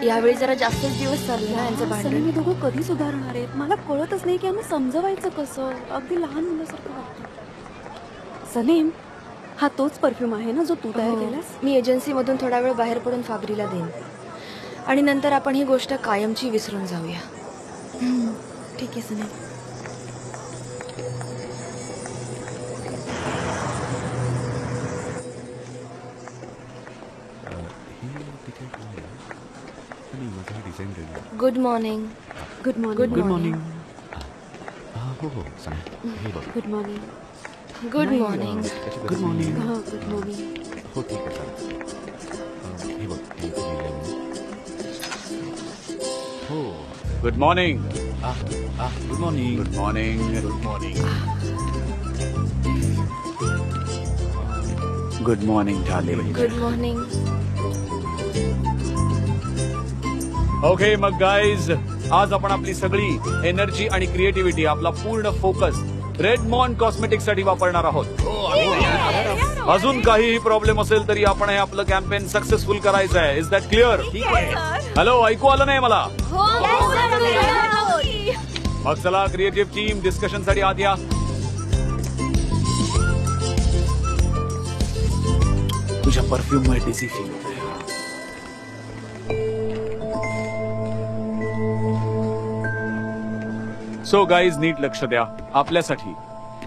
यावेळी जरा जास्तच दिवस चालले ना यांचं भांडण. मी दोघं कधी सुधारणार आहेत मला कळतच नाही की आम्ही समजवायचं कसं. अगदी लहान मुलासारखं वाटतं. सलीम, हा तोच परफ्यूम आहे ना जो तू तयार केलास? मी एजन्सीमधून थोडा वेळ बाहेर पडून फाबरीला देईन आणि नंतर आपण ही गोष्ट कायमची विसरून जाऊया. ठीक आहे Salim. Good morning. Good morning. Good morning. Good morning. Good morning. Good morning. Good morning. हो ठीक आहे चालेल. हे बघ हे हो good morning. Good morning. Good morning. Good morning. Good morning darling. Good morning. Okay मग गाईज, आज आपण आपली सगळी एनर्जी आणि क्रिएटिव्हिटी, आपला पूर्ण फोकस रेडमॉन कॉस्मेटिक्स साठी वापरणार आहोत. अजून काहीही प्रॉब्लेम असेल तरी आपण हे आपलं कॅम्पेन सक्सेसफुल करायचं आहे. Is that clear? हॅलो, ऐकू आलं नाही मला? मग चला क्रिएटिव्ह टीम, डिस्कशन साठी आत या. तुझ्या परफ्यूम मुळे डिझी फील होतंय. सो गाईज, नीट लक्ष द्या. आपल्यासाठी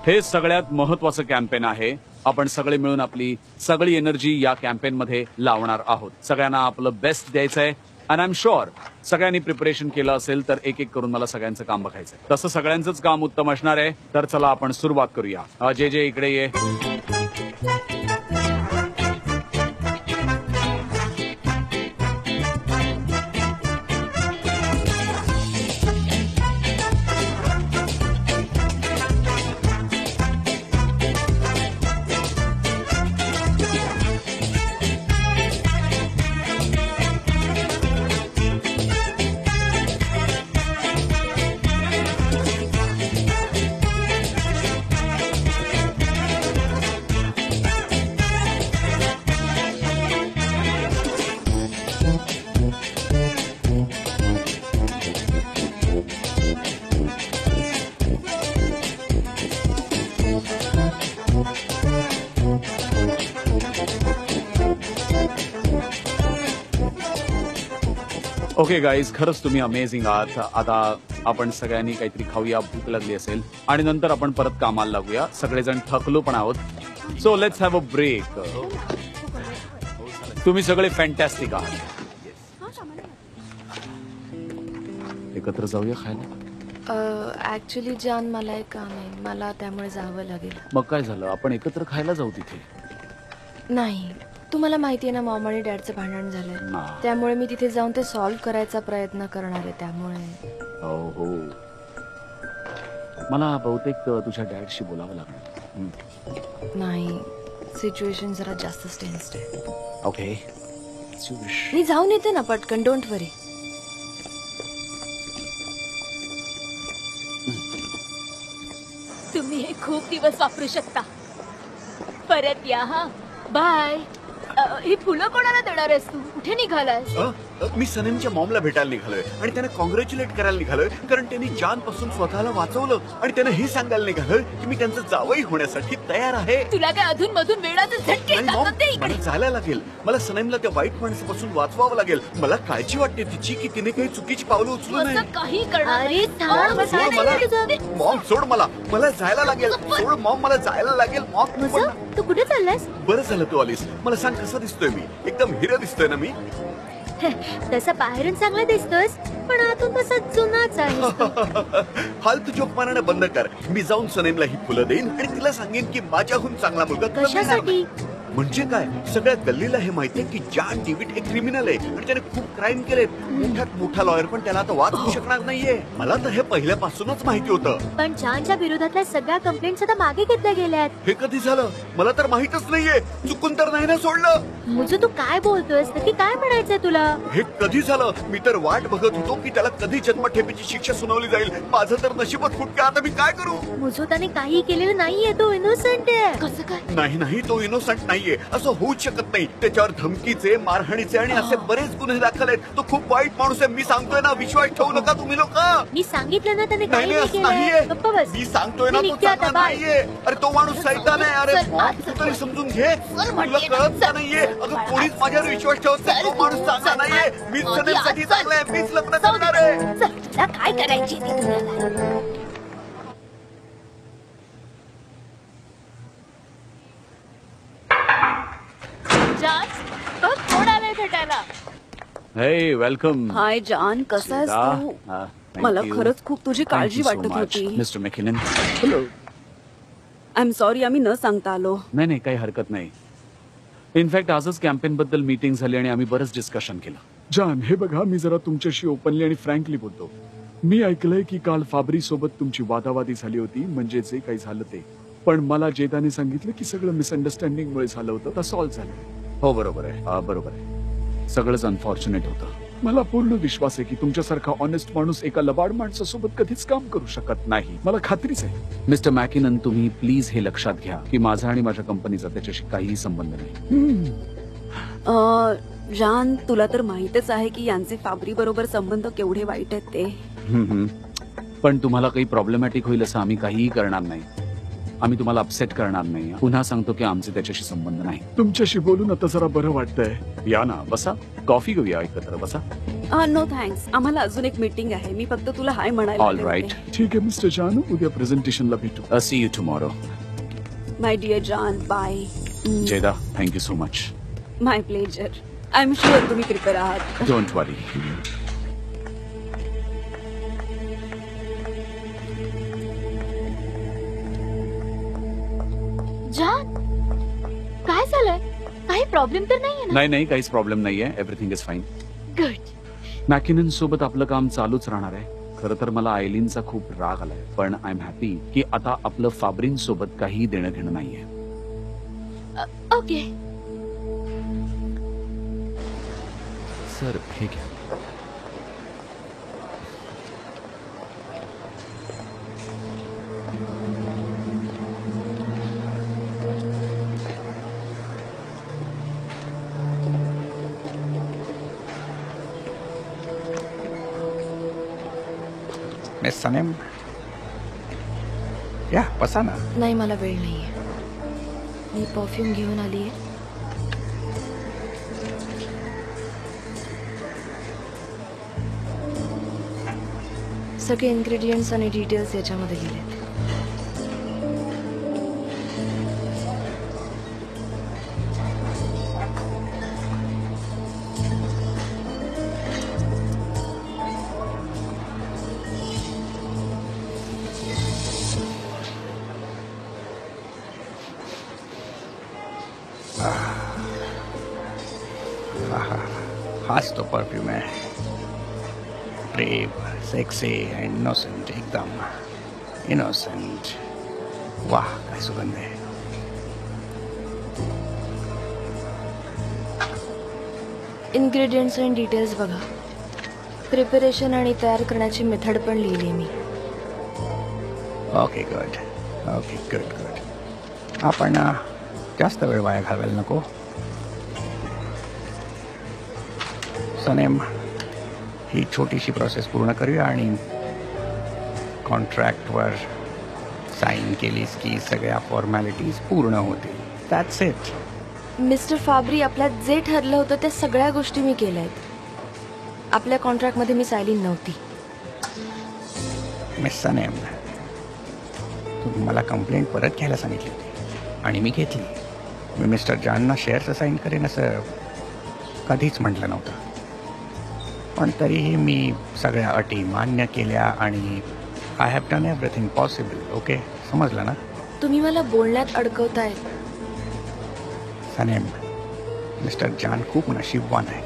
हे सगळ्यात महत्वाचं कॅम्पेन आहे. आपण सगळे मिळून आपली सगळी एनर्जी या कॅम्पेन मध्ये लावणार आहोत. सगळ्यांना आपलं बेस्ट द्यायचंय. अँड आय एम शुअर सगळ्यांनी प्रिपरेशन केलं असेल तर एक एक करून मला सगळ्यांचं काम बघायचंय. तसं सगळ्यांचंच काम उत्तम असणार आहे. तर चला आपण सुरुवात करूया. जे जे इकडे ये. ओके गाईज, खरंच तुम्ही अमेझिंग आहात. आता आपण सगळ्यांनी काहीतरी खाऊया, भूक लागली असेल, आणि नंतर आपण परत कामाला लागूया. सगळेजण थकलो पण आहोत. So let's have a break. तुम्ही सगळे फॅन्टॅस्टिक आहात. एकत्र जाऊया खायला. ऍक्च्युली जान, मला एक काम आहे. मला त्यामुळे जावं लागेल. मग काय झालं, आपण एकत्र खायला जाऊ तिथे. नाही, तुम्हाला माहिती आहे ना, मॉम आणि डॅडचं भांडण झालंय. त्यामुळे मी तिथे जाऊन ते सॉल्व्ह करायचा प्रयत्न करणार आहे. त्यामुळे हो, मला बहुतेक तुझ्या डॅडशी बोलावं लागणार. नाही, सिच्युएशन जरा जास्त टेन्स्ड आहे. ओके, मी जाऊन येते ना पटकन. डोंट वरी. तुम्ही हे खूप दिवस वापरू शकता. परत या. हा, बाय. ही फुलं कोणाला देणार आहेस तू? कुठे निघालास? मी सनीमच्या मॉमला भेटायला निघालोय आणि त्यांना कॉंग्रॅच्युलेट करायला निघालोय, कारण त्यांनी जान पासून स्वतःला वाचवलं. आणि त्यांना हे सांगायला निघालोय की मी त्यांचं जावई होण्यासाठी तयार आहे. तुला काय अधून मधून वेळाचे झटके येतात? मला जायला लागेल. मला सनीमला त्या वाईट माणसापासून वाचवावं लागेल. मला काळजी वाटते तिची की तिने काही चुकीची पावलं उचलू नये. काही करणार नाही. मॉम सोड मला. मला जायला लागेल. सोड मॉम, मला जायला लागेल. मॉम, तू कुठे चाललास? बरं झालं तू आलीस. मला सांग, कसा दिसतोय मी? एकदम हिरो दिसतोय ना मी? तसा बाहेरून चांगला दिसतोस, पण आतून तसा जुनाच आहे. फालतू जोक मारणं बंद कर. मी जाऊन सनीमला ही फुलं देईन आणि तिला सांगेन की माझ्याहून चांगला मुलगा तुला मिळणार कशासाठी? नाही. म्हणजे काय, सगळ्या गल्लीला हे माहितीये की जॉन डेव्हिड एक क्रिमिनल आहे आणि त्याने खूप क्राईम केले. मोठ्यात मोठा लॉयर पण त्याला आता वाचवू शकणार नाहीये. मला तर हे पहिल्यापासूनच माहिती होतं. पण जॉनच्या विरोधातल्या सगळ्या कंप्लेंट्स आता मागे घेतल्या गेल्यात. हे कधी झालं मला तर माहितच नाहीये. चुकून तर नाही ना सोडलं. मुझू तू काय बोलतोयस नक्की काय म्हणायचंय तुला? हे कधी झालं, मी तर वाट बघत होतो की त्याला कधी जन्मठेपेची शिक्षा सुनावली जाईल. माझं तर नशीबच फुटके. आता मी काय करू? मुझू त्याने काही केलेलं नाहीये, तो इनोसंट आहे. कसं काय? नाही नाही, तो इनोसंट नाहीये, असं होऊच शकत नाही. त्याच्यावर धमकीचे, मारहाणीचे आणि असे बरेच गुन्हे दाखल आहेत. तो खूप वाईट माणूस आहे. मी सांगतोय ना, विश्वास ठेवू नका तुम्ही लोक. मी सांगितलं ना त्याने नाही काही नाही, नाही असं नाहीये. केलं. गप्प बस. मी सांगतोय ना, मी तो निघते आता, चांगला बाय. नाहीये. अरे तो माणूस सैतान आहे. अरे चल, बाप, तू तरी समजून घे. तुला कळत का नाहीये? अगं कोणीच माझ्यावर विश्वास ठेवत नाही. तो माणूस चांगला नाहीये. मीच सनेमसाठी चांगला आहे. मीच लग्न करणार आहे. चल, तुला काय करायची ती तुला? जॉन, बघ कोण आलंय भेटायला. हे वेलकम. हाय जॉन, कसा आहेस तू? मला खरंच खूप तुझी काळजी वाटत होती. मिस्टर मॅकिनन. आय एम सॉरी, आम्ही न सांगता आलो. नाही काही हरकत नाही. इनफॅक्ट आजच कॅम्पेन बद्दल मीटिंग झाली आणि आम्ही बरंच डिस्कशन केलं. जॉन, हे बघा, मी जरा तुमच्याशी ओपनली आणि फ्रँकली बोलतो. मी ऐकलंय की काल फाबरी सोबत तुमची वादावादी झाली होती, म्हणजे जे काही झालं ते. पण मला जेदाने सांगितलं की सगळं मिसअंडरस्टँडिंग मुळे झालं होतं, तर सॉल्व्ह झालं. हो बरोबर आहे, बरोबर आहे. सगळंच अनफॉर्च्युनेट होतं. मला पूर्ण विश्वास आहे की तुमच्यासारखा ऑनेस्ट माणूस एका लबाड माणसासोबत कधीच काम करू शकत नाही. मला खात्रीच आहे. मिस्टर मॅकिनन, तुम्ही प्लीज हे लक्षात घ्या की माझा आणि माझ्या कंपनीचा त्याच्याशी काहीही संबंध नाही. जॉन, तुला तर माहितच आहे की यांचे फाबरी बरोबर संबंध केवढे वाईट आहेत ते. पण तुम्हाला काही प्रॉब्लेमॅटिक होईल असं आम्ही काहीही करणार नाही. आम्ही तुम्हाला अपसेट करणार नाही. पुन्हा सांगतो की आमचे त्याच्याशी संबंध नाही. तुमच्याशी बोलून आता जरा बरं वाटतंय. या ना, बसा, कॉफी घेऊया एकत्र, बसा. नो थँक्स, आम्हाला अजून एक मीटिंग आहे. मी फक्त तुला हाय म्हणायला ऑल आले राईट. होते. ठीक आहे मिस्टर जॉन, उद्या प्रेझेंटेशनला भेटू. See you tomorrow. My dear John, bye. जेदा, thank you so much. My pleasure. I am sure तुम्ही प्रिपेअर आहात. Don't worry. जॉन, काय झालंय? काही प्रॉब्लेम तर नाहीये ना? नाही काहीच प्रॉब्लेम नाहीये. Everything is fine. गुड. मॅकिनन सोबत आपलं काम चालूच राहणार आहे. खरं तर मला आयलीनचा खूप राग आलाय, पण आय एम हॅपी की आता आपलं फाब्रिन सोबत काही देणं घेणं नाहीये. ओके. सर हे घ्या. मिस सनेम, या बसा ना. नाही, मला वेळ नाहीये. मी परफ्यूम घेऊन आलीये. सगळे इन्ग्रेडियंट्स आणि डिटेल्स याच्यामध्ये लिहिलेत. हाच तो परफ्यूम आहे. ब्रेव, सेक्सी, इनोसेंट, एकदम इनोसेंट. वाह, काय सुगंध आहे. इन्ग्रेडियंट्स आणि डिटेल्स बघा. प्रिपरेशन आणि तयार करण्याची मेथड पण लिहिली मी. Okay good. Okay good good. आपण जास्त वेळ वाया घालवायला नको. सनेम, ही छोटीशी प्रोसेस पूर्ण करूया आणि कॉन्ट्रॅक्टवर साईन केलीस की सगळ्या फॉर्मॅलिटीज पूर्ण होतील. That's it. मिस्टर फाबरी, आपल्यात जे ठरलं होतं त्या सगळ्या गोष्टी मी केल्या आहेत. आपल्या कॉन्ट्रॅक्टमध्ये मी सायलीन नव्हती. मिस सनेम, तुम्ही मला कंप्लेंट परत घ्यायला सांगितली होती आणि मी घेतली. मी मिस्टर जॉनना शेअरचं साईन करेन असं कधीच म्हटलं नव्हतं. पण तरीही मी सगळ्या अटी मान्य केल्या आणि I have done everything possible. Okay, समजलं ना? तुम्ही मला बोलण्यात अडकवताय. सनेम, मिस्टर जान खूप नशीबवान आहे.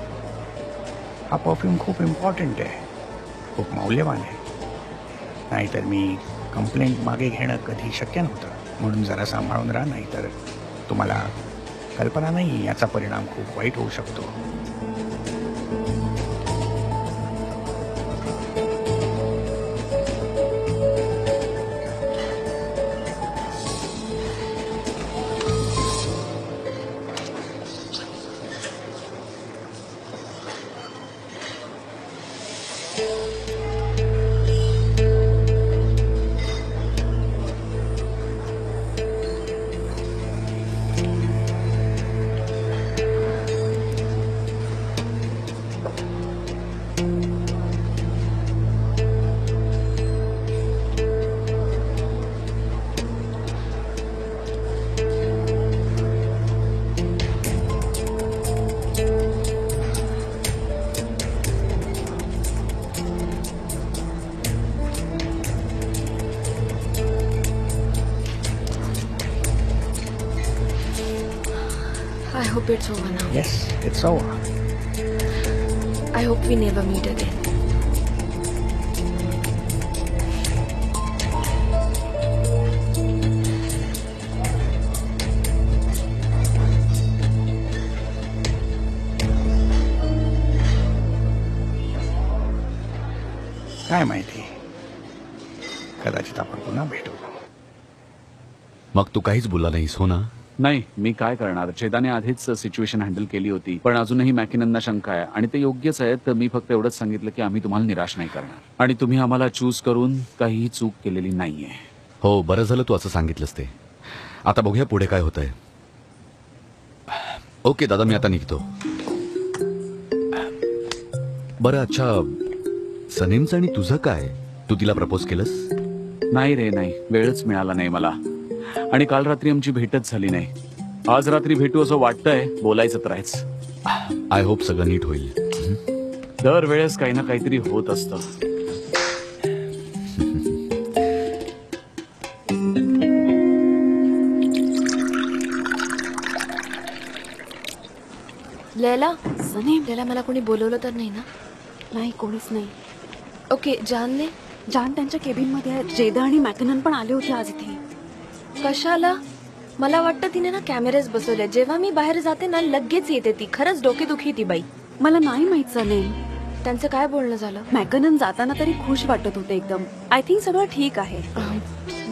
हा परफ्यूम खूप इम्पॉर्टंट आहे, खूप मौल्यवान आहे. नाहीतर मी कंप्लेंट मागे घेणं कधी शक्य नव्हतं. म्हणून जरा सांभाळून राहा, नाहीतर तुम्हाला कल्पना नाही याचा परिणाम खूप वाईट होऊ शकतो. I hope it's over now. Yes, it's over. I hope we never meet again. काय माहिती, कदाचित आपण पुन्हा भेटू. मग तू काहीच बोलला नाहीस हो ना? नाही, मी काय करणार. चेताने आधीच सिच्युएशन हँडल केली होती, पण अजूनही मॅकिननना शंका आहे आणि ते योग्यच आहे. तर मी फक्त एवढंच सांगितलं की आम्ही तुम्हाला निराश नाही करणार आणि तुम्ही आम्हाला चूज करून काहीही चूक केलेली नाहीये. हो, बरं झालं तू असं सांगितलंस ते. आता बघूया पुढे काय होतंय. ओके दादा, मी आता निघतो. बरं, अच्छा, सनीमचं आणि तुझं काय? तू तिला प्रपोज केलंस? नाही रे, नाही, वेळच मिळाला नाही मला. आणि काल रात्री आमची भेटच झाली नाही. आज रात्री भेटू असं वाटतंय. बोलायचं तर आहेच. आय होप सगळं नीट होईल. दरवेळेस काही ना काहीतरी होत असतं. लैला, सनेम, लैला, मला कोणी बोलवलं तर नाही ना? नाही, कोणीच नाही. ओके, जानने जान त्यांच्या केबिन मध्ये आहे. जेदा आणि मॅकनन पण आले होते आज इथे. कशाला? मला वाटतं तिने ना कॅमेरेज बसवले. जेव्हा मी बाहेर जाते ना लगेच येते ती. खरंच डोकेदुखी ती बाई. मला नाही माहित सनेम. त्यांचं काय बोलणं झालं? मॅकनन जाताना तरी खुश वाटत होते एकदम. आय थिंक सगळं ठीक आहे.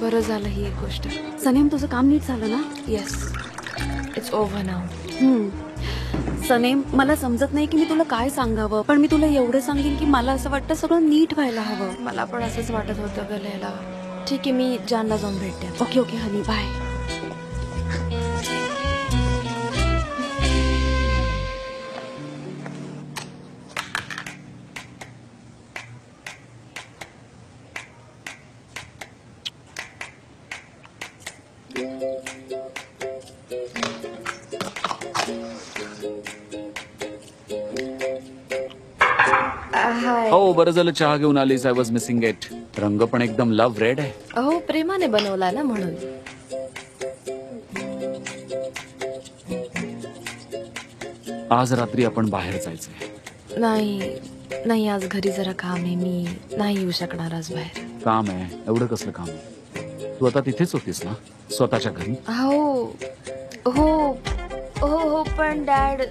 बरं झालं ही एक गोष्ट. सनेम, तुझं काम नीट झालं ना? Yes, it's over now. Sanem, मला समजत नाही की मी तुला काय सांगावं, पण मी तुला एवढं सांगेन की मला असं वाटतं सगळं नीट व्हायला हवं. मला पण असंच वाटत होतं ग लैला. ठीक आहे, मी जानला जाऊन भेटते. ओके ओके हनी, बाय. हाय. हो, बरं झालं चहा घेऊन आलीस. I was missing it. रंग पण एकदम लव्ह रेड आहे. अहो, प्रेमाने बनवला ना म्हणून. आज रात्री आपण बाहेर जायचंय. नाही नाही, आज घरी जरा काम आहे. मी नाही येऊ शकणार आज बाहेर. काम आहे? एवढं कसलं काम आहे? तू आता तिथेच होतीस ना, स्वतःच्या घरी? हो हो हो हो, पण डॅड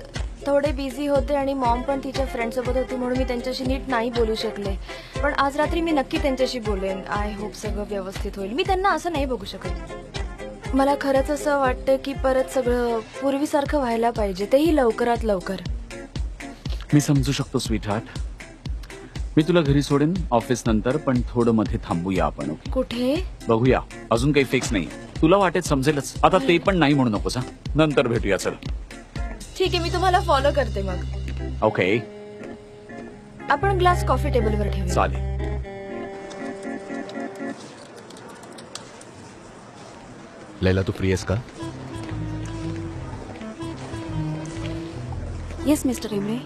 थोडे बिझी होते आणि मॉम पण तिच्या फ्रेंड सोबत होती, म्हणून मी त्यांच्याशी नीट नाही बोलू शकले. पण आज रात्री मी नक्की त्यांच्याशी बोलेन. आय होप सगळं व्यवस्थित होईल. मी त्यांना असं नाही बघू शकत. मला खरंच असं वाटतं की परत सगळं पूर्वीसारखं व्हायला पाहिजे, तेही लवकरात लवकर. मी समजू शकतो स्वीट हार्ट. मी तुला घरी सोडेन ऑफिस नंतर, पण थोडं मध्ये थांबूया आपण. ओके? कुठे? बघूया, अजून काही फिक्स नाही. तुला वाटेत समजेलच. आता ते पण नाही म्हणू नकोस. हा, नंतर भेटूया. चल. ठीक आहे, मी तुम्हाला फॉलो करते मग. ओके, आपण ग्लास कॉफी टेबलवर ठेवूया. चालेल. लैला, तू फ्री आहेस का? Yes mister Emre.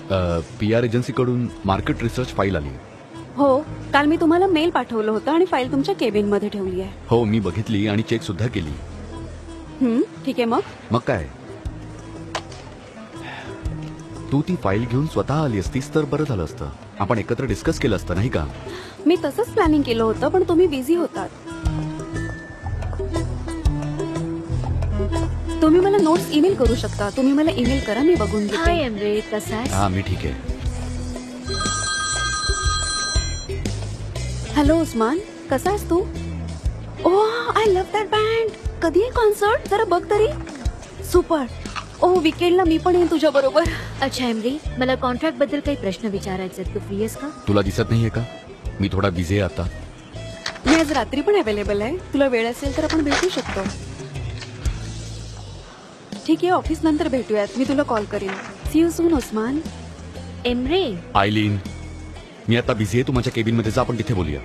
PR एजन्सीकडून मार्केट रिसर्च फाईल आली. हो, काल मी तुम्हाला मेल पाठवलं होतं आणि फाईल तुमच्या केबिन मध्ये ठेवली आहे. हो, मी बघितली आणि चेक सुद्धा केली. ठीक आहे. मग मग काय, तू ती फाईल घेऊन स्वतः आली असतीस तर बरं झालं असतं. आपण एकत्र डिस्कस केलं असतं नाही का? मी तसंच प्लॅनिंग केलं होतं पण तुम्ही बिझी होतात. तुम्ही मला नोट्स ईमेल करू शकता. तुम्ही मला ईमेल करा, मी बघून हाय घेते. एमरे, कसा आहेस? हा मी ठीक आहे. हॅलो उस्मान, कसा आहेस तू? ओह, आय लव्ह दॅट बँड. कधी आहे कॉन्सर्ट? जरा बघ तरी. सुपर. ओह, वीकेंडला मी पण येईन तुझ्या बरोबर. अच्छा एमरे, मला कॉन्ट्रॅक्ट बद्दल काही प्रश्न विचारायचे आहेत. तू फ्री आहेस का? तुला दिसत नाहीये का मी थोडा बिझी आहे आता? मी आज रात्री पण अवेलेबल आहे. तुला वेळ असेल तर आपण भेटू शकतो. ठीक आहे, ऑफिस नंतर भेटूयात. मी तुला कॉल करीन. See you soon Osman. Emre, Aylin, मी आता बिझी आहे. तू माझ्या केबिन मध्ये जा, आपण तिथे बोलूया.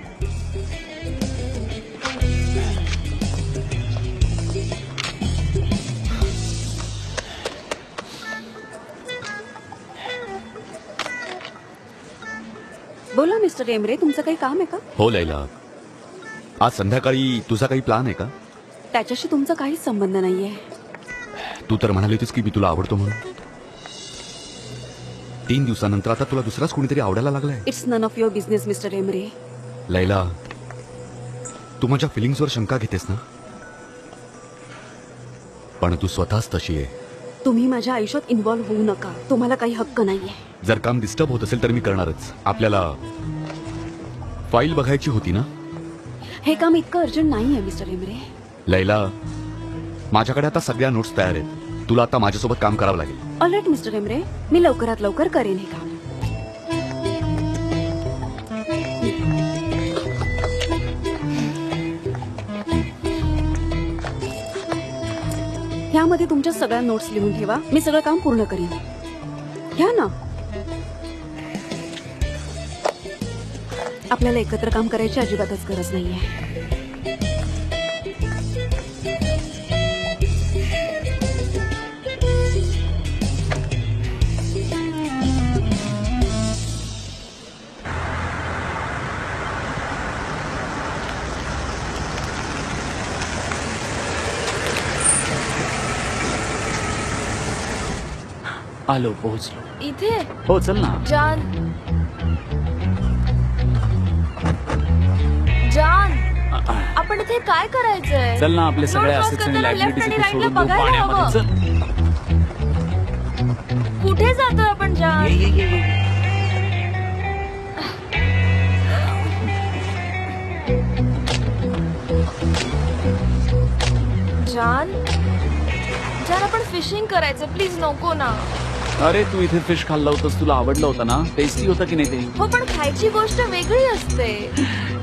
बोला मिस्टर एमरे, तुमचं काही काम आहे का? हो लैला, आज संध्याकाळी तुझा काही प्लान आहे का? त्याच्याशी तुमचा काहीच संबंध नाहीये. तू तर म्हणाली होतीस की मी तुला आवडतो म्हणून. 3 दिवसानंतर आता तुला दुसराच कोणीतरी आवडायला लागलाय. It's none of your business mister Emre. Leyla, तू माझ्या फिलिंग्सवर शंका घेतेस ना? पण तू स्वतःच तशी आहे. तुम्ही माझ्या आयुष्यात इन्व्हॉल्व्ह होऊ नका. तुम्हाला काही हक्क नाहीये. जर काम डिस्टर्ब होत असेल तर मी करणारच. आपल्याला फाईल बघायची होती ना? हे काम इतकं अर्जंट नाहीये मिस्टर एमरे. लैला, माझ्याकडे आता सगळ्या नोट्स तयार आहेत. तुला आता माझ्यासोबत काम करावं लागेल. ऑलराईट मिस्टर एमरे, मी लवकरात लवकर करेन हे काम. ह्यामध्ये तुमच्या सगळ्या नोट्स लिहून ठेवा. मी सगळं काम पूर्ण करीन. घ्या ना. आपल्याला एकत्र काम करायची अजिबातच गरज नाहीये. आलो, पोहोचलो. इथे हो चल ना. जान, जान, आपण इथे काय करायचंय? चल ना, आपले सगळे Road cross assets आणि करताना liabilities left आणि इथे right ला सोडून देऊ बघायला पाण्यामध्ये. हवं. चल. कुठे जातोय आपण जान? जान, जान, आपण फिशिंग करायचं. प्लीज नको ना. अरे तू इथे फिश खाल्लं होतंस, तुला आवडलं होतं ना? टेस्टी होतं की नाही ते? हो, पण खायची गोष्ट वेगळी असते.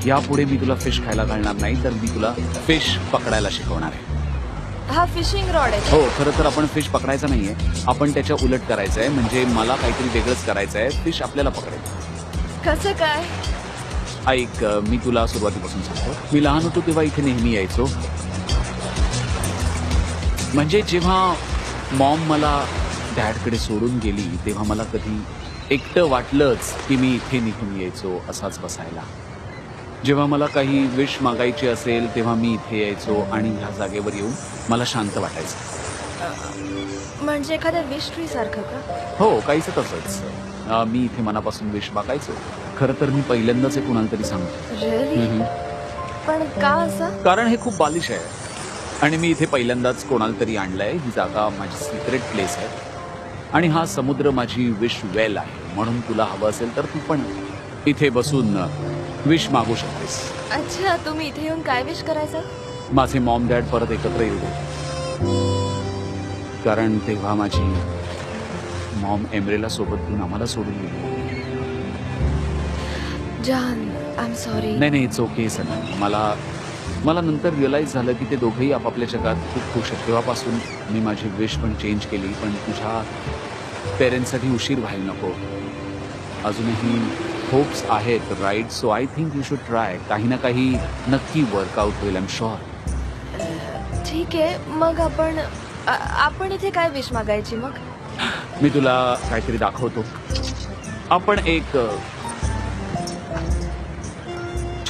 यापुढे मी तुला फिश खायला घालणार नाही, तर मी तुला फिश पकडायला शिकवणार आहे. हा फिशिंग रॉड आहे. हो, खरं तर आपण फिश पकडायचा नाहीये, आपण त्याच्या उलट करायचंय. म्हणजे मला काहीतरी वेगळंच करायचंय. फिश आपल्याला पकडायचं. कसं काय? ऐक, मी तुला सुरुवातीपासून सांगतो. मी लहान होतो तेव्हा इथे नेहमी यायचो. म्हणजे जेव्हा मॉम मला डॅडकडे सोडून गेली तेव्हा मला कधी एकटं वाटलंच की मी इथे निघून यायचो असाच बसायला. जेव्हा मला काही विश मागायची असेल तेव्हा मी इथे यायचो आणि ह्या जागेवर येऊन मला शांत वाटायचं. म्हणजे एखाद्या विश ट्री सारखं का? हो, काहीच तसंच. मी इथे मनापासून विश मागायचो. खरं तर मी पहिल्यांदाच हे कुणाला तरी सांगतो. Really? पण का असं? कारण हे खूप बालिश आहे आणि मी इथे पहिल्यांदाच कोणाला तरी आणलंय. ही जागा माझी सिक्रेट प्लेस आहे आणि हा समुद्र माझी विश वेल आहे. म्हणून तुला हवं असेल तर तू पण इथे बसून विश मागू शकतेस. अच्छा, तुम्ही इथे येऊन काय विश करायचं? माझे मॉम डॅड परत एकत्र येऊ दे. कारण तेव्हा माझी मॉम एमरेला सोबत घेऊन आम्हाला सोडून गेली. जान, आय एम सॉरी. नाही, इट्स ओके सर. मला नंतर रिअलाइज झालं की ते दोघंही आपापल्या जगात खूप खुश आहेत. तेव्हापासून मी माझी विश पण चेंज केली. पण तुझ्या पेरेंट्ससाठी उशीर व्हायला नको. अजूनही होप्स आहेत, right? So I think you should try. काही ना काही नक्की वर्कआउट होईल, आय एम शुअर. ठीक आहे, मग आपण इथे काय विश मागायची मग? मी तुला काहीतरी दाखवतो. आपण एक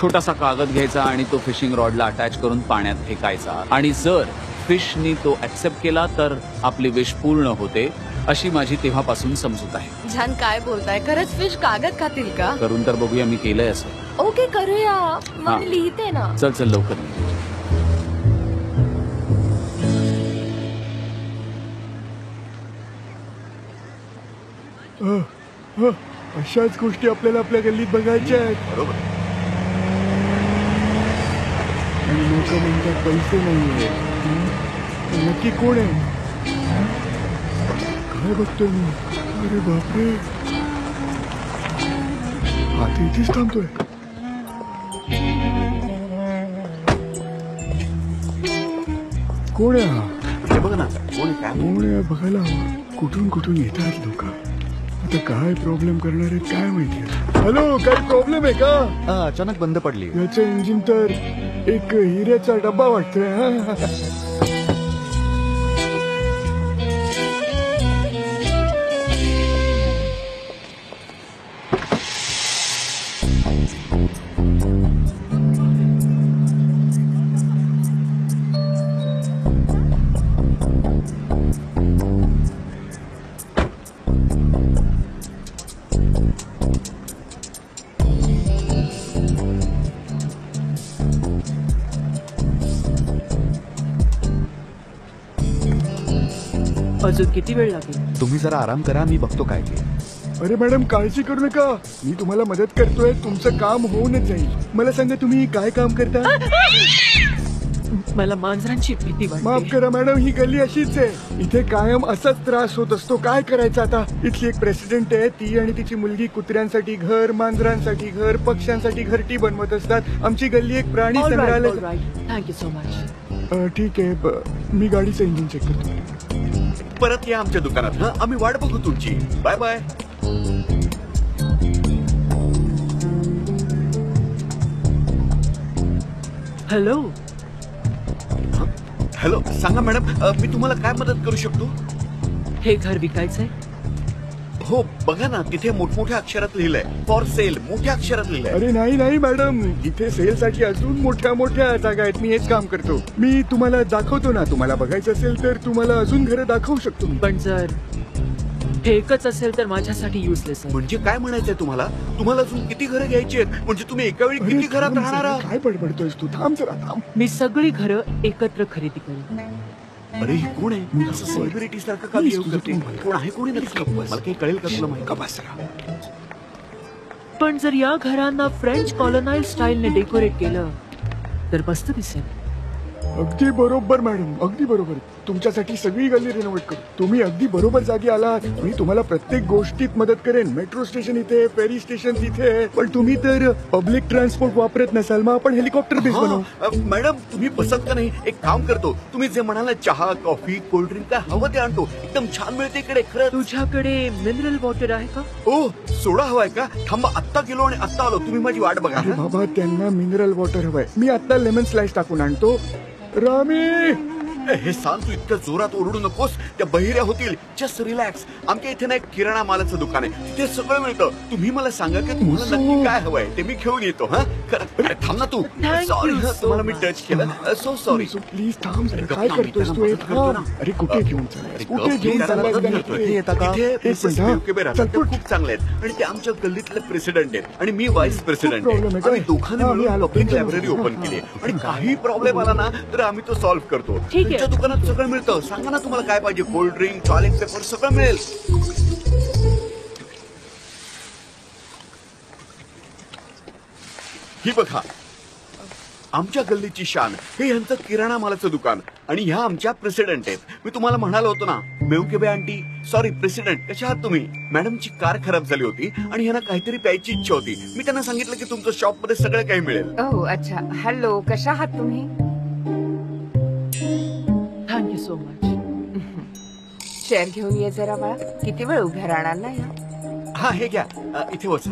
छोटासा कागद घ्यायचा आणि तो फिशिंग रॉडला अटॅच करून पाण्यात फेकायचा आणि जर फिशनी तो ऍक्सेप्ट केला तर आपली विश पूर्ण होते अशी माझी तेव्हापासून समजूत आहे. छान काय बोलताय, खरंच फिश कागद खातील का? करून तर बघूया, मी केलंय असं. ओके करूया, हा. मग मी लिहिते ना. चल चल लवकर लिह. अशाच गोष्टी आपल्याला आपल्या गल्लीत बघायच्या आहेत. बरोबर. आणि लोक म्हणतात पैसे नाहीये. नक्की कोण आहे? काय बघतोय मी? अरे बापरे, आता इथेच थांबतोय. कोण आहे हा? हे बघ ना, कोण आहे, काय कोण आहे बघायला हवं. कुठून कुठून येतात लोक. आता काय प्रॉब्लेम करणार आहेत काय माहिती. हॅलो, काही प्रॉब्लेम आहे का? अचानक बंद पडली. याचं इंजिन तर एक हिऱ्याचा डब्बा वाटतोय. हा. अजून किती वेळ लागेल? तुम्ही जरा आराम करा, मी बघतो काय ते. अरे मॅडम, काळजी करू नका, मी तुम्हाला मदत करतोय. तुमचं काम होऊनच जाईल. मला सांगा, तुम्ही काय काम करता? मला मांजरांची भीती माफ वाटते. करा मॅडम, ही गल्ली अशीच आहे. इथे कायम असाच त्रास होत असतो. काय करायचं आता? इथली एक प्रेसिडेंट आहे, ती आणि तिची मुलगी कुत्र्यांसाठी घर, मांजरांसाठी घर, पक्ष्यांसाठी घरटी बनवत असतात. आमची गल्ली एक प्राणी संग्रहालय. Thank you so much. ठीक आहे, मी गाडीचं इंजिन चेक करतो. परत या आमच्या दुकानात. हा, आम्ही वाट बघू तुमची. Bye bye. हॅलो, हॅलो, सांगा मॅडम, मी तुम्हाला काय मदत करू शकतो? हे घर विकायचंय? हो, बघा ना, तिथे मोठमोठ्या अक्षरात लिहिलंय फॉर सेल. मोठ्या अक्षरात लिहिलंय. अरे नाही नाही मॅडम, इथे सेलसाठी अजून मोठ्या मोठ्या जागा आहेत. मी हेच काम करतो. मी तुम्हाला दाखवतो ना. तुम्हाला बघायचं असेल तर तुम्हाला अजून घरं दाखवू शकतो मी. पण जर हे एकच असेल तर माझ्यासाठी युजलेस आहे. म्हणजे काय म्हणायचंय तुम्हाला? तुम्हाला अजून किती घरं घ्यायची आहेत? म्हणजे तुम्ही एका वेळी अरे किती घरात थांब राहणार जरा, आहात? काय बडबडतोयस तू? थांब जरा, थांब. मी सगळी घरं एकत्र खरेदी करेन. अरे ही कोण आहे? असं सेलिब्रिटी सारखं का बिहेव करते? कोण आहे? कोणी नक्की? मला काही कळेल का तुला माहिती? पण जर या घरांना फ्रेंच कॉलोनाइल स्टाईलने डेकोरेट केलं तर मस्त दिसेल. अगदी बरोबर मॅडम, अगदी बरोबर. तुमच्यासाठी सगळी गल्ली रिनोव्हेट करू. तुम्ही अगदी बरोबर जागी आलात. मी तुम्हाला प्रत्येक गोष्टीत मदत करेन. मेट्रो स्टेशन इथे, फेरी स्टेशन तिथे आहे. पण तुम्ही तर पब्लिक ट्रान्सपोर्ट वापरत नसाल, मग आपण हेलिकॉप्टर बेस बनवू. मॅडम, तुम्ही पसंत का नाही? एक काम करतो, तुम्ही जे म्हणाला चहा, कॉफी, कोल्ड्रिंक काय हवं ते आणतो. एकदम छान मिळते इकडे. खरं तुझ्याकडे मिनरल वॉटर आहे का? ओ, सोडा हवाय का? थांबा, आत्ता गेलो आणि आत्ता आलो. तुम्ही माझी वाट बघा. अरे बाबा, त्यांना मिनरल वॉटर हवंय. मी आता लेमन स्लाइस टाकून आणतो. रामी, हे सांग, तू इतक्या जोरात ओरडू नकोस. त्या बहिऱ्या होतील. Just relax. आमच्या इथे ना एक किराणा मालाचं दुकान आहे. तिथे सगळं मिळतं. तुम्ही मला सांगा की तुम्हाला नक्की काय हवंय ते मी घेऊन येतो. हा, अरे थांब ना तू. सॉरी, तुम्हाला मी टच केलं. So sorry. प्लीज थांब जरा. काय करतोस तू? अरे कुठे घेऊन चाललास? कुठे घेऊन चाललास? खूप चांगले आहेत आणि ते आमच्या गल्लीतले प्रेसिडेंट आहेत आणि मी व्हाईस प्रेसिडेंट problem आहे. आहे का? आम्ही दोघांनी हा, मी मिळून आलो. पब्लिक लायब्ररी ओपन केली आहे आणि काही प्रॉब्लेम आला ना तर आम्ही तो सॉल्व्ह करतो. ठीक आहे. तुमच्या दुकानात सगळं मिळतं. सांगा ना तुम्हाला काय पाहिजे. कोल्ड ड्रिंक, टॉयलेट पेपर सगळं मिळेल. ही बघा, आमच्या गल्लीची शान. हे ह्यांचं किराणा मालाचं दुकान आणि ह्या आमच्या प्रेसिडेंट आहेत. मी तुम्हाला म्हणालो होतो ना, मेवकेबे आंटी, सॉरी प्रेसिडेंट, कशा आहात तुम्ही? मॅडमची कार खराब झाली होती आणि ह्यांना काहीतरी प्यायची इच्छा होती. मी त्यांना सांगितलं की तुमच्या शॉप मध्ये सगळं काही मिळेल. हो अच्छा. हॅलो, कशा आहात तुम्ही? Thank you so much. चेअर घेऊन ये जरा बाळा. किती वेळ उभ्या राहणार ना या? हा, हे घ्या. इथे बसा.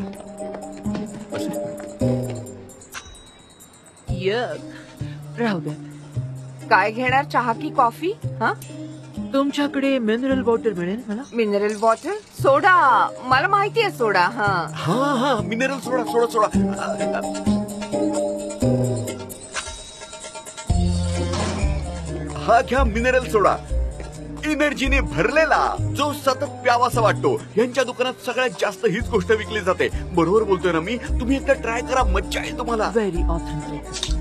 बसा. यक, राहू द्या. काय घेणार, चहा की कॉफी? हा, तुमच्याकडे मिनरल वॉटर मिळेल मला? Mineral water? सोडा. मला माहिती आहे सोडा. हा, हा हा, मिनरल सोडा. सोडा. हा घ्या मिनरल सोडा. एनर्जीने भरलेला, जो सतत प्यावासा वाटतो. यांच्या दुकानात सगळ्यात जास्त हीच गोष्ट विकली जाते. बरोबर बोलतोय ना मी? तुम्ही एकदा ट्राय करा, मज्जा येईल तुम्हाला. Very authentic.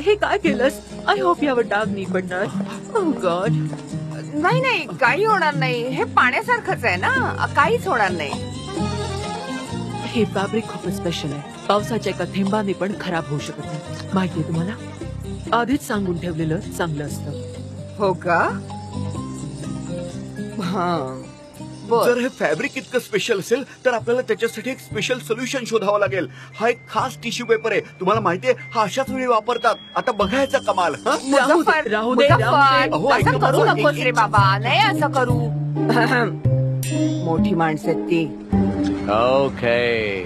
हे काय केलंस? आय होप यावर डाग नाही पडणार. ओह गॉड. नाही नाही, काही होणार नाही. हे पाण्यासारखंच आहे ना, काहीच होणार नाही. हे फॅब्रिक खूपच स्पेशल आहे. पावसाच्या एका थेंबाने पण खराब होऊ शकत नाही. माहितीये तुम्हाला, आधीच सांगून ठेवलेलं चांगलं असतं. हो का? हा, जर हे फॅब्रिक इतकं स्पेशल असेल तर आपल्याला त्याच्यासाठी एक स्पेशल सोल्युशन शोधावं लागेल. हा एक खास टिश्यू पेपर आहे. तुम्हाला माहितीये, हा अशाच वेळी वापरतात. आता बघायचा कमाल. हं? मुझफ्फर, राहू दे. मुझफ्फर, अहो, असं ऐका करू माझं. नकोस रे बाबा, नाही असं करू. मोठी माणसं आहेत ती. ओके,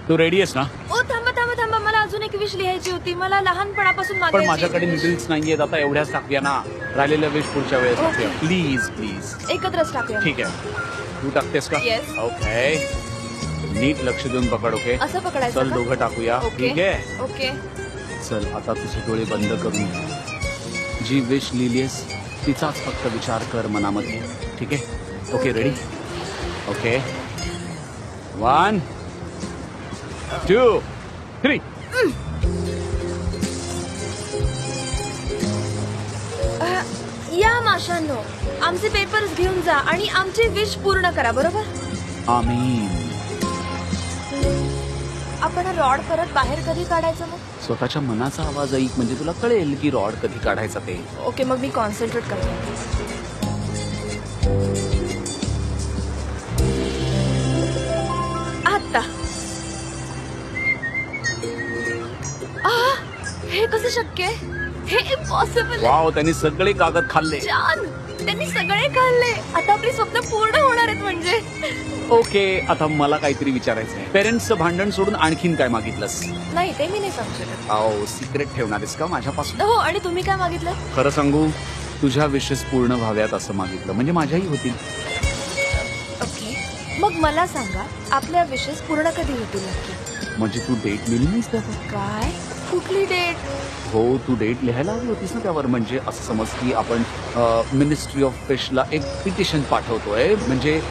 तू रेडी आहेस ना? ओ थांबा थांबा थांबा, मला अजून एक विश लिहायची होती. मला लहानपणापासून पण मागायची. माझ्याकडे निडल्स नाहीयेत. आता एवढ्याच टाकूया ना. राहिलेल्या विश पुढच्या वेळेस टाकूया. Please please. एकत्रच टाकूया. ठीक आहे, तू टाकतेस का? Yes. ओके, नीट लक्ष देऊन पकड. ओके, असं पकडायचं चल का? दोघं टाकूया. ओके. ठीक आहे, ओके. चल आता तुझे डोळे बंद करून जी विश लिहिलीस तिचाच फक्त विचार कर मनामध्ये. ठीक आहे? Okay, ready? ओके, 1 2 3. या माशांनो, आमचे पेपर्स घेऊन जा आणि आमची विश पूर्ण करा. बरोबर? आमीन. आपण रॉड परत बाहेर कधी काढायचं मग? स्वतःच्या मनाचा आवाज ऐक, म्हणजे तुला कळेल की रॉड कधी काढायचा ते. ओके, मग मी कॉन्सन्ट्रेट करते. आता हे कसं शक्य आहे? हे इम्पॉसिबल आहे. वाव, त्यांनी सगळे कागद खाल्ले. छान, त्यांनी सगळे खाल्ले. आता आपली स्वप्न पूर्ण होणार आहेत म्हणजे. ओके, आता मला काहीतरी विचारायचं आहे. पेरेंट्सचं भांडण सोडून आणखीन काय मागितलंस? नाही, ते मी नाही सांगू शकत. अहो, सिक्रेट ठेवणारेस का माझ्यापासून? हो, आणि तुम्ही काय मागितलं? खरं सांगू, तुझ्या विशेष पूर्ण व्हाव्यात असं मागितलं, म्हणजे माझ्याही होतील. ओके, मग मला सांगा, आपल्या विशेष पूर्ण कधी होतील नक्की? म्हणजे तू डेट लिहिली नाहीस त्यावर? काय? कुठली डेट? हो, तू डेट लिहायला हवी होतीस ना त्यावर. म्हणजे असं समज की आपण मिनिस्ट्री ऑफ फिशला एक पिटिशन पाठवतोय. म्हणजे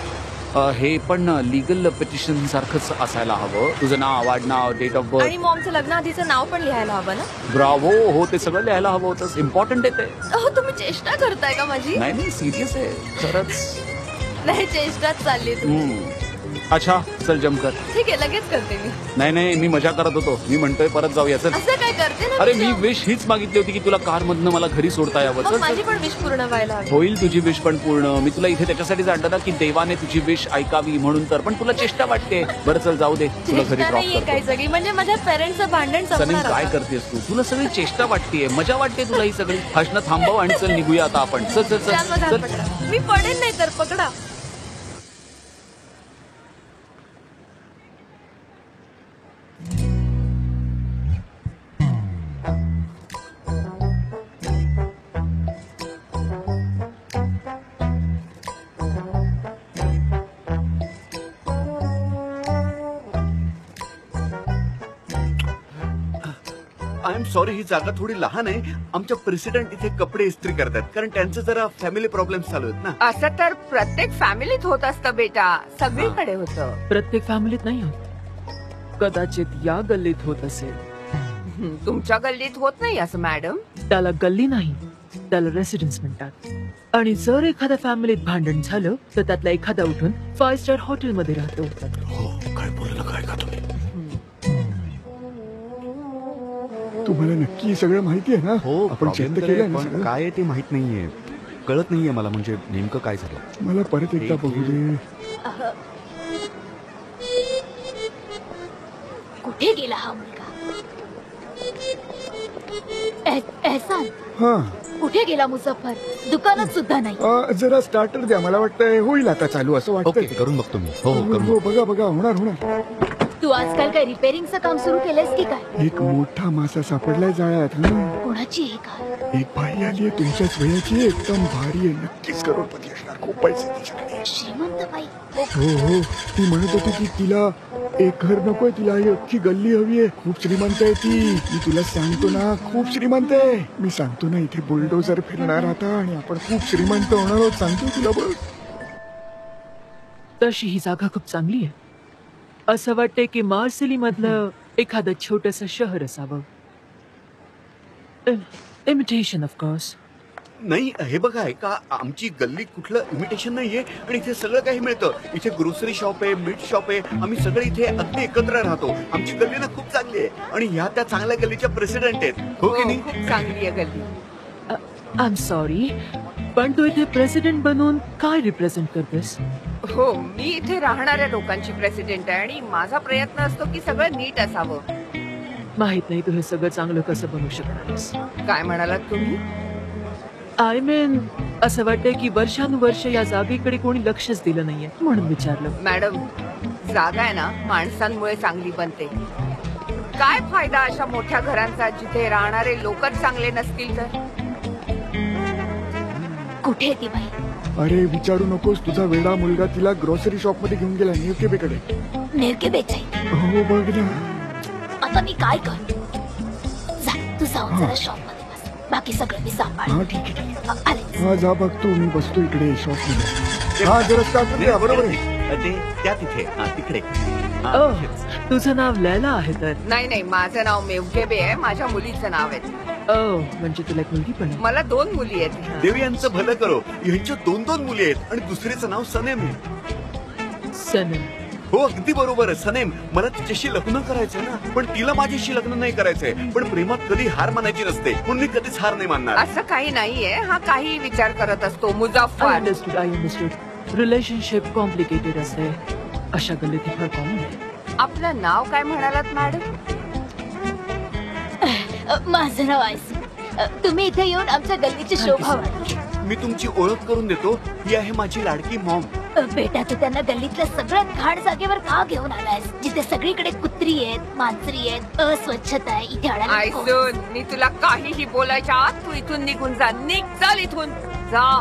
हे पण लीगल पिटिशन सारखंच असायला हवं. तुझं नाव, आडनाव, डेट ऑफ आणि बर्थ. मॉमचं लग्न आधीचं नाव पण लिहायला हवं ना? ब्रावो, हो, ते सगळं लिहायला हवं होतं. इम्पॉर्टंट आहे ते. अहो, तुम्ही चेष्टा करताय का माझी? नाही नाही, सिरियस आहे खरंच. नाही, चेष्टाच चालली तुम्ही. अच्छा, चल जम कर. ठीक आहे, लगेच करते मी. नाही नाही, मी मजा करत होतो. मी म्हणतोय परत जाऊया. चल. असं काय करते ना? अरे, मी विश हीच मागितली होती की तुला कार मधनं मला घरी सोडता यावं. मग चल, माझी चल. पण विश पूर्ण व्हायला हवी. होईल तुझी विश पण पूर्ण. मी तुला इथे त्याच्यासाठीच आणलं ना की देवाने तुझी विश ऐकावी म्हणून. तर पण तुला चेष्टा वाटते. बरं चल, जाऊ दे, तुला घरी चेष्टा ड्रॉप नाहीये काही करतो. सगळी, म्हणजे माझ्या पेरेंट्सचं भांडण सनील, संपणार काय आता. करतेस तू? तुला सगळी चेष्टा वाटतेय, मजा वाटते तुला ही सगळी. हसणं थांबव आणि चल निघूया आता आपण. चल चल द्या मग हात चल पकडा. मी पडेल नाही तर पकडा. आय एम सॉरी, ही जागा थोडी लहान आहे. आमच्या प्रेसिडेंट इथे कपडे इस्त्री करतात, कारण त्यांचं जरा फॅमिली प्रॉब्लेम चालू आहेत ना. असं तर प्रत्येक फॅमिलीत होत असतं बेटा, सगळीकडे होतं. प्रत्येक फॅमिलीत नाही होत. कदाचित या गल्लीत होत असेल. तुमच्या गल्लीत होत नाही असं मॅडम? त्याला गल्ली नाही, त्याला रेसिडेन्स म्हणतात. आणि जर एखाद्या फॅमिलीत भांडण झालं तर त्यातला एखादा उठून 5 स्टार हॉटेलमध्ये राहतो. हो, काय बोललं काय का तुम्ही? तुम्हाला नक्की सगळं माहिती आहे ना? हो, आपण चेक तर केलंय ना पण सगळं? काय आहे ते माहित नाहीये. कळत नाहीये मला, म्हणजे नेमकं काय झालं. मला परत एकदा बघू दे. कुठे गेला हा मुलगा? एहसान, हा, कुठे गेला मुझफ्फर? दुकानात सुद्धा नाही. जरा स्टार्टर द्या. मला वाटतंय होईल आता चालू, असं ओके, वाटतंय. करून बघतो मी. हो हो, करून हो, बघा बघा, होणार होणार. तू आजकाल काय रिपेअरिंगचं काम सुरू केलंयस की काय? एक मोठा मासा सापडलाय जाळ्यात. कोणाची आहे का? एक बाई आली आहे तुमच्याच वयाची, एकदम भारी आहे, नक्कीच करोडपती असणार, खूप पैसे तिच्याकडे. श्रीमंत बाई. हो हो, ती म्हणत होती की तिला एक घर नकोय तिला, ही अख्खी गल्ली हवी आहे. खूप श्रीमंत आहे ती, मी तुला सांगतो ना, खूप श्रीमंत आहे. मी सांगतो ना, इथे बुलडोझर फिरणार आता आणि आपण खूप श्रीमंत होणार आहोत, सांगतो तुला बघ. तशी ही जागा खूप चांगली आहे. असं वाटतंय की मार्सिली मधलं एखादं छोटस शहर असावं. Imitation of course. नाही हे बघा, का आमची गल्ली कुठलं इमिटेशन नाहीये आणि इथे सगळं काही मिळतं. इथे ग्रोसरी शॉप आहे, मीट शॉप आहे. आम्ही सगळे इथे अगदी एकत्र राहतो. आमची गल्ली ना खूप चांगली आहे आणि ह्या त्या चांगल्या गल्लीच्या प्रेसिडेंट आहेत, हो की नाही? खूप चांगली आहे गल्ली. आय एम सॉरी, पण तू इथे प्रेसिडेंट बनून काय रिप्रेझेंट करतेस? हो, मी इथे राहणाऱ्या लोकांची प्रेसिडेंट आहे आणि माझा प्रयत्न असतो की सगळं नीट असावं. माहित नाही तू हे सगळं चांगलं कसं बनवू शकणारस. काय म्हणालात तुम्ही? आय मीन असं वाटतंय की वर्षानुवर्ष या जागेकडे कोणी लक्षच दिलं नाहीये, म्हणून विचारलं. मॅडम, जागा आहे ना माणसांमुळे चांगली बनते. काय फायदा अशा मोठ्या घरांचा जिथे राहणारे लोकच चांगले नसतील तर? कुठे आहे ती बाई? अरे विचारू नकोस, तुझा वेडा मुलगा तिला ग्रोसरी शॉप मध्ये घेऊन गेला नेवकेबेकडे. नेरके बेचाई. हो बघ ना. आता मी काय करू? जा तू जाऊन जरा शॉप मध्ये बस, बाकी सगळं मी सांभाळ. हा ठीक आहे. आले. हा जा बघ तू, मी बसतो इकडे शॉप मध्ये. हा जरा स्टार्ट करूया, बरोबर आहे. ते त्या तिथे, हा तिकडे. हा, ओह, तिथेच. तुझं नाव लैला आहे तर? नाही, माझं नाव मेवकेबे आहे. माझ्या मुलीचं नाव आहे. ओह, म्हणजे तुला एक मुलगी पण आहे? मला 2 मुली आहेत. देव यांचं भलं करो. यांच्या 2 मुली आहेत आणि दुसरीचं नाव सनेम आहे. सनम. हो अगदी बरोबर, सनेम. मला तिच्याशी लग्न करायचंय ना, पण तिला माझ्याशी लग्न नाही करायचंय. पण प्रेमात कधी हार मानायची नसते, म्हणून मी कधीच हार नाही मानणार. असं काही नाहीये. हा काही विचार करत असतो. I Muzaffar. Understood. Relationship complicated असते. अशा गल्लीत हे फार कॉमन आहे. आपलं नाव काय म्हणालात मॅडम? माझं नाव आयसी. तुम्ही इथे येऊन आमच्या गल्लीची शोभा वाढवली. मी तुमची ओळख करून देतो. ही आहे माझी लाडकी मॉम. बेटा, तू त्यांना गल्लीतल्या सगळ्यात घाण जागेवर का घेऊन आलायस, जिथे सगळीकडे कुत्री आहेत, मांजरी आहेत, अस्वच्छता आहे. इथे आणायला नको. आयसून, मी तुला काहीही बोलायच्या आत तू इथून निघून जा. निघ, चल इथून जा.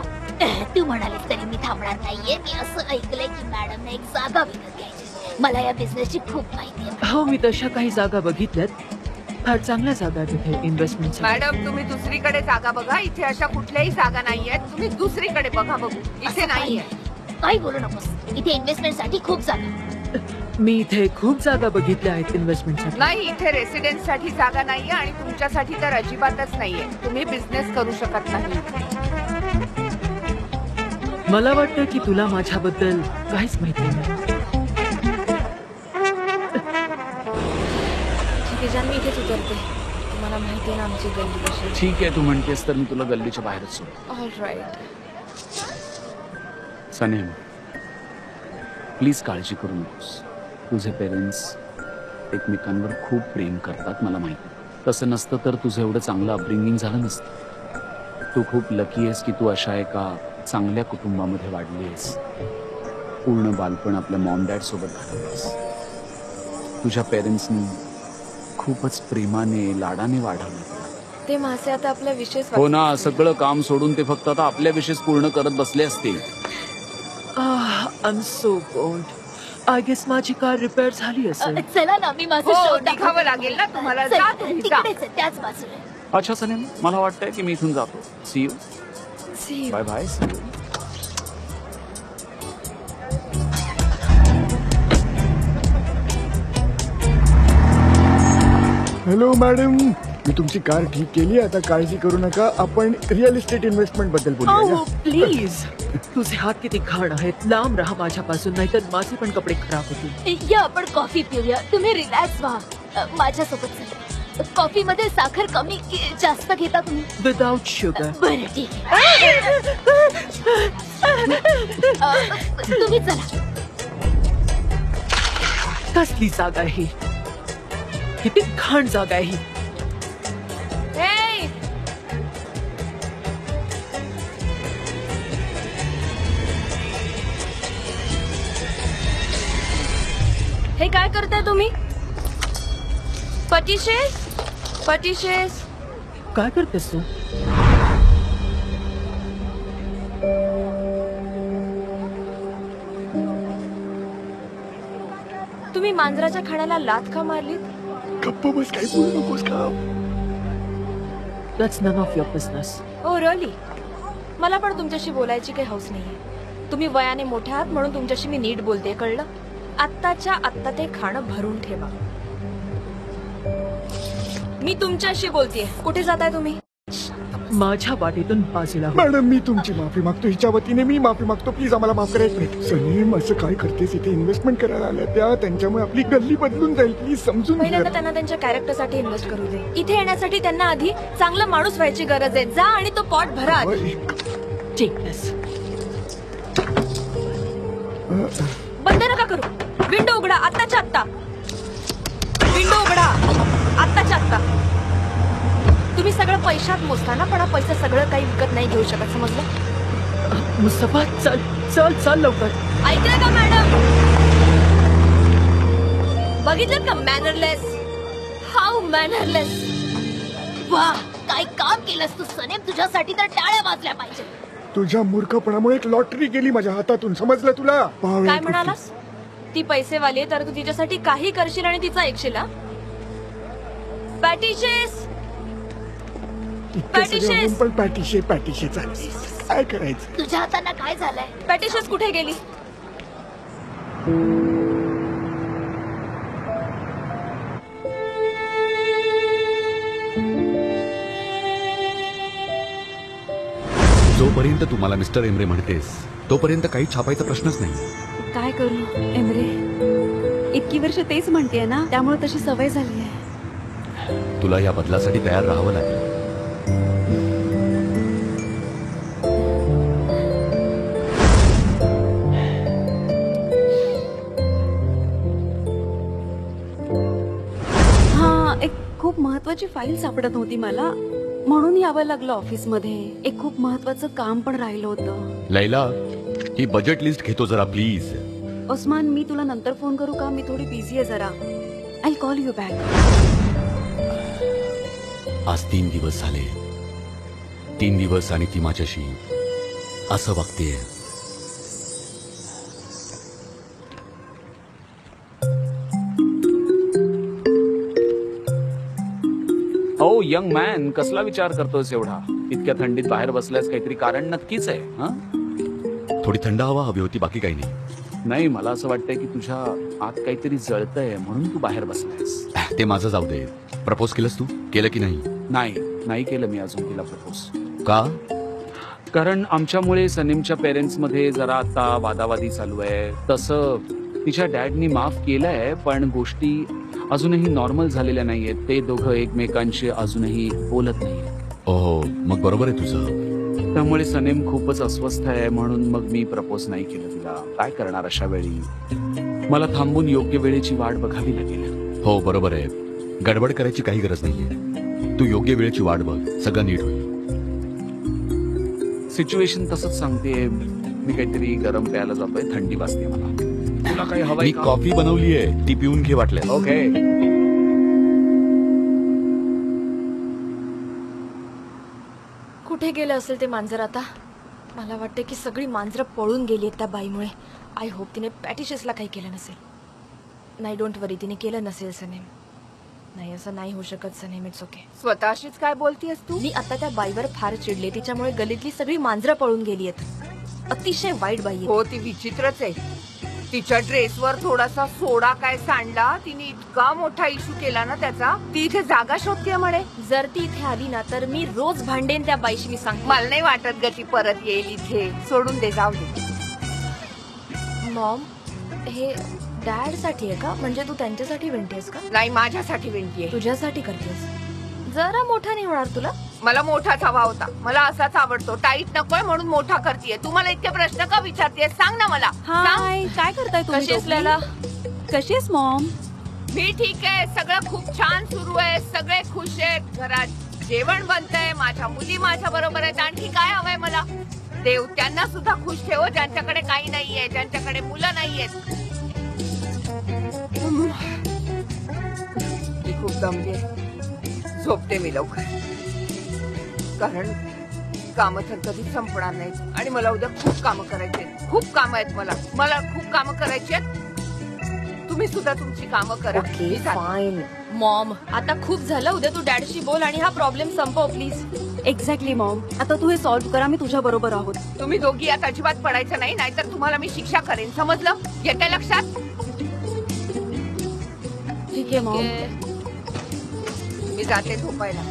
तू म्हणालीस तरी मी थांबणार नाहीये. मी असं ऐकलंय की मॅडमने एक जागा विकत घ्यायची. मला या बिझनेसची खूप माहिती आहे. हो, मी तशा काही जागा बघितल्यात. फार चांगल्या जागा आहेत इथे इन्व्हेस्टमेंट. मॅडम, तुम्ही दुसरीकडे जागा बघा. इथे अशा कुठल्याही जागा नाहीयेत. तुम्ही दुसरीकडे बघा बघू. इथे नाहीये. काही बोलू नकोस. इथे इन्व्हेस्टमेंट साठी खूप जागा. मी इथे खूप जागा बघितल्या आहेत इन्व्हेस्टमेंटसाठी. नाही, इथे रेसिडेन्स साठी जागा नाहीये आणि तुमच्यासाठी तर अजिबातच नाहीये. तुम्ही बिझनेस करू शकत नाही. मला वाटतं की तुला माझ्याबद्दल काहीच माहिती नाही. ठीक आहे जान, मी इथेच उतरते. तुम्हाला माहिती आहे ना आमची गल्ली कशी आहे. ठीक आहे, तू म्हणतेस तर मी तुला गल्लीच्या बाहेरच सोड. ऑलराईट. सनेम, प्लीज काळजी करू नकोस. तुझे पेरेंट्स एकमेकांवर खूप प्रेम करतात, मला माहिती. तसं नसतं तर तुझं एवढं चांगलं अपब्रिंगिंग झालं नसतं. तू खूप लकी आहेस की तू अशा एका चांगल्या कुटुंबामध्ये वाढली आहेस. पूर्ण बालपण आपल्या मॉम डॅड सोबत घालवलंस. तुझ्या पेरेंट्सनी खूपच प्रेमाने लाडाने वाढवलं. ते मासे आता आपल्या विशेष हो ना, सगळं काम सोडून ते फक्त आता आपल्या विशेष पूर्ण करत बसले असतील. I am so cold. I guess माझी कार रिपेअर झाली असेल. चला ना, मी माझं हो, शो दाखवते. निघावं लागेल ना तुम्हाला. चल, जा तुम्ही, जा. तिकडेच आहे, त्याच बाजूला. अच्छा सनेम, मला वाटतंय की मी इथून जातो. See you. Bye bye. See you. Hello madam, मी तुमची कार ठीक केली. आता काळजी करू नका. आपण रिअल इस्टेट इन्व्हेस्टमेंट बद्दल बोलूया. ओह प्लीज, तुझे हात किती घाण आहेत. लांब राहा माझ्यापासून, नाहीतर माझे पण कपडे खराब होतील. या आपण कॉफी पिऊया. तुम्ही रिलॅक्स व्हा. माझ्यासोबत चला. कॉफी मध्ये साखर कमी की जास्त घेता तुम्ही? Without sugar. बरं ठीक आहे. तुम्ही चला. कसली जागा आहे ही? किती घाण जागा आहे ही. Hey! हे काय करताय तुम्ही? पटिशेस पटिशेस. काय करतेस तू? तुम्ही मांजराच्या खाण्याला लाथ का मारलीत? गप्प बस, काही बोलू नकोस का? That's none of your business. Oh really? मला पण तुमच्याशी बोलायची काही हौस नाहीये. तुम्ही वयाने मोठे आहात म्हणून तुमच्याशी मी नीट बोलते, कळलं? आत्ताच्या आत्ता ते खाणं भरून ठेवा. मी तुमच्याशी बोलतेय. कुठे जाताय तुम्ही? माझ्या वाटेतून बाजूला हो. मॅडम, मी तुमची माफी मागतो. हिच्या वतीने मी माफी मागतो. प्लीज आम्हाला माफ करायचं. सनीम, असं काय करतेस? इथे इन्व्हेस्टमेंट करायला आल्या त्यांच्यामुळे आपली गल्ली बदलून जाईल. प्लीज समजून घे. पहिल्यांदा त्यांना त्यांच्या कॅरेक्टरसाठी इन्व्हेस्ट करू दे. इथे येण्यासाठी त्यांना आधी चांगला माणूस व्हायची गरज आहे. जा आणि तो पॉट भरा आधी. Take this. बंद नका करू. विंडो उघडा आत्ताच्या आत्ता. विंडो उघडा आत्ताच्या आत्ता. तुम्ही सगळं पैशात मोजता ना, पण हा पैसा सगळं काही विकत नाही घेऊ शकत, समजलं? मुस्तफा, चल चल चल लवकर. ऐकलं का मॅडम? बघितलं का? मॅनरलेस. हाऊ मॅनरलेस. वा, काय काम केलंस तू सनेम. तुझ्यासाठी तर टाळ्या वाजल्या पाहिजे. तुझ्या मूर्खपणामुळे एक लॉटरी गेली माझ्या हातातून, समजलं तुला? काय म्हणालास? ती पैसेवाली आहे तर तू तिच्यासाठी काही करशील आणि तिचा ऐकशील? पॅटिशेस पण पॅटिशे चालली. काय करायचं? तुझ्या हातांना काय झालंय? पॅटिशेस कुठे गेली? जोपर्यंत तुम्हाला मिस्टर एमरे म्हणतेस तोपर्यंत काही छापायचा प्रश्नच नाही. काय करू एमरे, इतकी वर्ष तेच म्हणतेय ना, त्यामुळे तशी सवय झाली आहे. तुला या बदलासाठी तयार राहावं लागेल. हा, एक खूप महत्वाची फाईल सापडत होती मला, म्हणून यावं लागलं ऑफिसमध्ये. एक खूप महत्वाचं काम पण राहिलं होतं. लैला, ही बजेट लिस्ट घेतो जरा प्लीज. उस्मान, मी तुला नंतर फोन करू का? मी थोडी बिझी आहे जरा. I call you back. आज 3 दिवस झाले. 3 दिवस आणि ती माझ्याशी असं वागतेय. ओ यंग मॅन, कसला विचार करतोस एवढा? इतक्या थंडीत बाहेर बसल्यास काहीतरी कारण नक्कीच आहे. थोडी थंड हवा हवी होती, बाकी काही नाही. नाही, मला असं वाटतंय की तुझ्या आत काहीतरी जळतंय म्हणून तू बाहेर बसलायस. ते माझं जाऊ दे. प्रपोज केलंस तू? केलं की नाही? नाही केलं मी अजून तिला प्रपोज. का? कारण आमच्यामुळे सनीमच्या पेरेंट्स मध्ये जरा आता वादावादी चालू आहे. तसं तिच्या डॅडनी माफ केलंय, पण गोष्टी अजूनही नॉर्मल झालेल्या नाहीयेत. ते दोघं एकमेकांशी अजूनही बोलत नाही. ओहो, मग बरोबर आहे तुझं. त्यामुळे सनीम खूपच अस्वस्थ आहे, म्हणून मग मी प्रपोज नाही केलं तिला. काय करणार अशा वेळी? मला थांबून योग्य वेळेची वाट बघावी लागेल. हो, बरोबर आहे. गडबड करायची काही गरज नाहीये. तू योग्य वेळेची वाट बघ, सगळं नीट होईल. सिच्युएशन तसंच सांगते. मी काहीतरी गरम प्यायला जातोय, थंडी वाजते मला. तुला काही हवंय? मी कॉफी बनवली आहे, ती पिऊन घे वाटल्यास. ओके. कुठे गेलं असेल ते मांजर आता? मला वाटतं की सगळी मांजरं पळून गेली आहेत त्या बाईमुळे. आय होप तिने पॅटिशेसला काही केलं नसेल. नाही, डोंट वरी, तिने केलं नसेल सनेम. नाही, असं नाही होऊ शकत सनेम. It's okay. स्वतःशीच काय बोलतीयस तू? मी आता त्या बाईवर फार चिडले. तिच्यामुळे गलीतली सगळी मांजरं पळून गेली आहेत. अतिशय वाईट बाई आहे. हो, ती विचित्रच आहे. तिच्या ड्रेसवर थोडासा सोडा काय सांडला, तिने इतका मोठा इश्यू केला ना त्याचा. ती इथे जागा शोधते म्हणे. जर ती इथे आली ना तर मी रोज भांडेन त्या बाईशी. मी सांगते. मला नाही वाटत ग ती परत येईल इथे. सोडून दे, जाऊ दे. मॉम, हे डॅड साठी आहे का? म्हणजे तू त्यांच्यासाठी विणतेस का? नाही, माझ्यासाठी विणतीये. तुझ्यासाठी करतेस? जरा मोठा नाही होणार तुला? मला मोठाच हवा होता. मला असाच आवडतो. टाईट नकोय म्हणून मोठा करतेय. तू मला इतके प्रश्न का विचारतेय? सांग ना मला. हाय, काय करताय तुम्ही? कशी आहेस लैला? कशी आहेस मॉम? मी ठीक आहे. सगळं खूप छान सुरू आहे. सगळे खुश आहेत. घरात जेवण बनतंय. माझ्या मुली माझ्या बरोबर आहेत. आणखी काय हवंय मला? देव त्यांना सुद्धा खुश ठेव ज्यांच्याकडे काही नाहीये, ज्यांच्याकडे मुलं नाहीयेत. मी खूप दमले. झोपते मी लवकर, कारण कामं तर कधी संपणार नाहीत. आणि मला उद्या खूप कामं करायची आहेत. खूप कामं आहेत मला. खूप कामं करायची आहेत. तुम्ही सुद्धा तुमची कामं करा. मी ओके जाते. फाईन मॉम आता खूप झालं उद्या तू डॅडशी बोल आणि हा प्रॉब्लेम संपव प्लीज. Exactly Maugham. आता तू हे सॉल्व्ह करा, मी तुझ्या बरोबर आहोत. तुम्ही दोघी यात अजिबात पडायचं नाही, नाहीतर तुम्हाला मी शिक्षा करेन. समजलं? येते लक्षात? ठीक आहे मॉम. मी जाते झोपायला.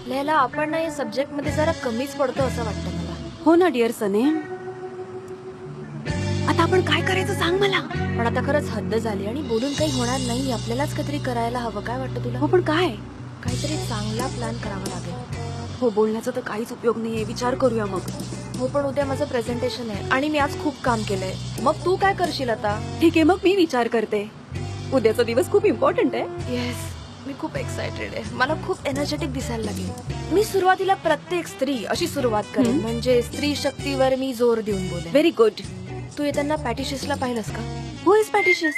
लैला आपण ना या सब्जेक्ट मध्ये जरा कमीच पडतो असं वाटतं मला. हो ना डिअर सनेम. आता आपण काय करायचं सांग मला. पण आता खरंच हद्द झाली आणि बोलून काही होणार नाही. आपल्यालाच काहीतरी करायला हवं. काय वाटतं तुला? हो पण काय. काहीतरी चांगला प्लॅन करावा लागेल. हो बोलण्याचा तर काहीच उपयोग नाहीये. विचार करूया मग. हो पण उद्या माझं प्रेझेंटेशन आहे आणि मी आज खूप काम केलंय. मग तू काय करशील आता? ठीक आहे मग मी विचार करते. उद्याचा दिवस खूप इम्पॉर्टंट आहे. येस मी खूप एक्सायटेड आहे. मला खूप एनर्जेटिक दिसायला लागेल. मी सुरुवातीला प्रत्येक स्त्री अशी सुरुवात करेन, म्हणजे स्त्री शक्तीवर मी जोर देऊन बोलेन. Very good. तू येताना पॅटिशियसला पाहिलंस का? हु इज पॅटिशियस?